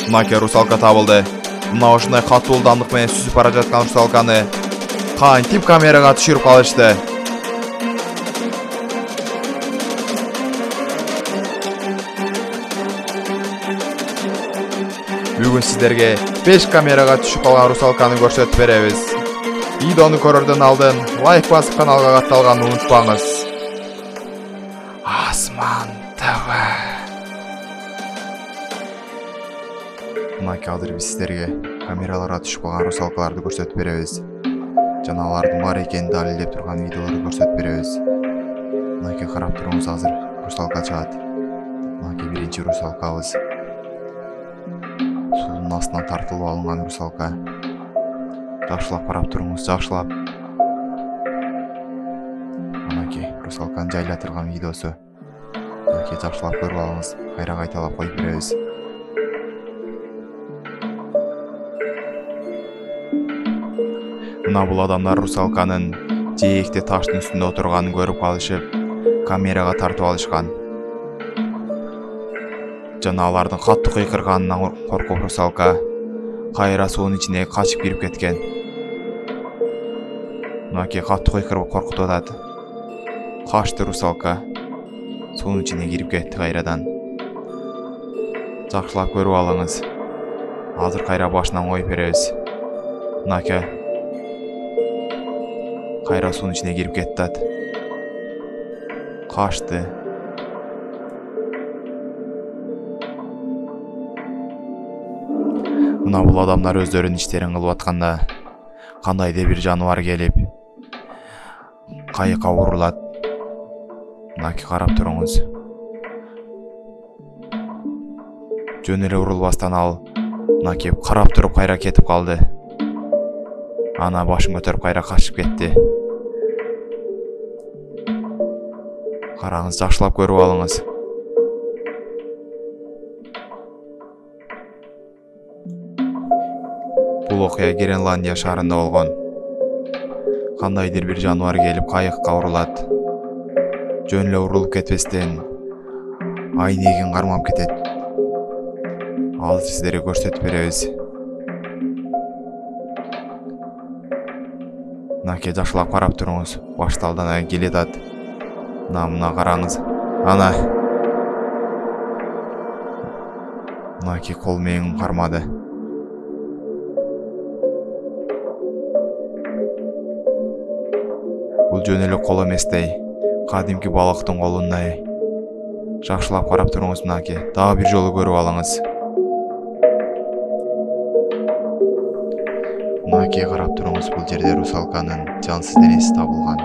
Мынаке русалка табылды. Мына ушундай катуу ылдамдык менен сүзүп бара жаткан русалканы кантип камерага түшүрүп калышты. Бүгүн сиздерге 5 камерага түшүп калган русалканы көрсөтүп беребиз. Видеону көрөрдөн алдын лайк басып каналга катталганды унутпаңыз. Асман ТВ. Мына азыр биз сиздерге камераларга түшүп калган русалкаларды көрсөтүп беребиз. Жана алардын бар экенин далилдеп турган видеолорду көрсөтүп беребиз. Мына карап туруңуз, азыр русалка чыгат. Мына биринчи русалкабыз. Суунун астынан тартылып алынган русалка. Жакшылап карап туруңуз, жакшылап. Мына русалканы жайлатырган видеосу. Мына жакшылап көрүп алыңыз. Кайра кайталап коюп беребиз. Мына бул адамдар русалканын жээкте таштын үстүндө отурганын көрүп калышып, камерага тартып алышкан. Жана алардын катты кыйкырганынан коркуп русалка кайра суунун ичине качып кирип кеткен. Мына катты кыйкырып коркутуп атат. Качты русалка. Суунун ичине кирип кетти кайрадан. Жакшылап көрүп алыңыз. Азыр кайра башынан коюп беребиз. Мына кайра суунун ичине кирип кетти. Качты. Мына бул адамдар өздөрүнүн иштерин кылып атканда кандайдыр бир жаныбар келип кайыкка урулат. Мына карап туруңуз. Жөн эле урулбастан ал мына карап туруп кайра кетип калды. Ана башын көтөрүп кайра качып кетти. Караңыз, жакшылап көрүп алыңыз. Бул окуя Гренландия шаарында болгон. Кандайдыр бир жаныбар келип кайыкка урулат. Жөн эле урулуп кетпестен айнегин кармап кетет. Ал сиздерге көрсөтүп беребиз. Мына жакшылап карап туруңуз. Башталдан келет. Мына караңыз. Ана. Мына кол менен кармады. Бул жөн эле кол эместей, кадимки балыктын колундай. Жакшылап карап туруңуз, мына дагы бир жолу көрүп алыңыз. Мына карап туруңуз, бул жерде русалканын жансыз денеси табылган.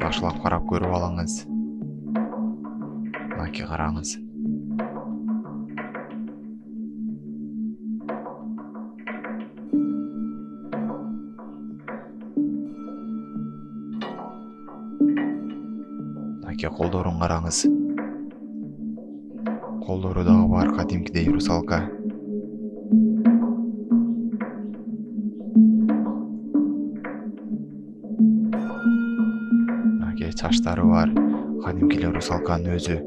Жакшылап карап көрүп алыңыз. Мына караңыз. Колдорун караңыз. Колдору дагы бар кадимкидей русалка. Чаштары бар, кадимки эле русалканын өзү.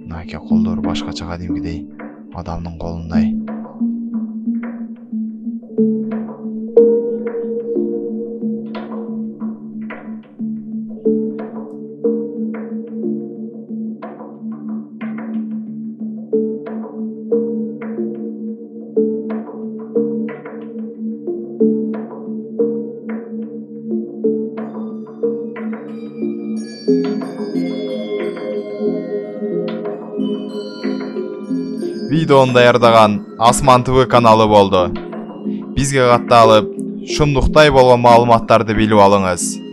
Мына колдору башкача, кадимкидей адамдын колундай. Видеону даярдаган Асман ТВ каналы болду. Бизге катталып, шумдуктай болгон маалыматтарды билип алыңыз.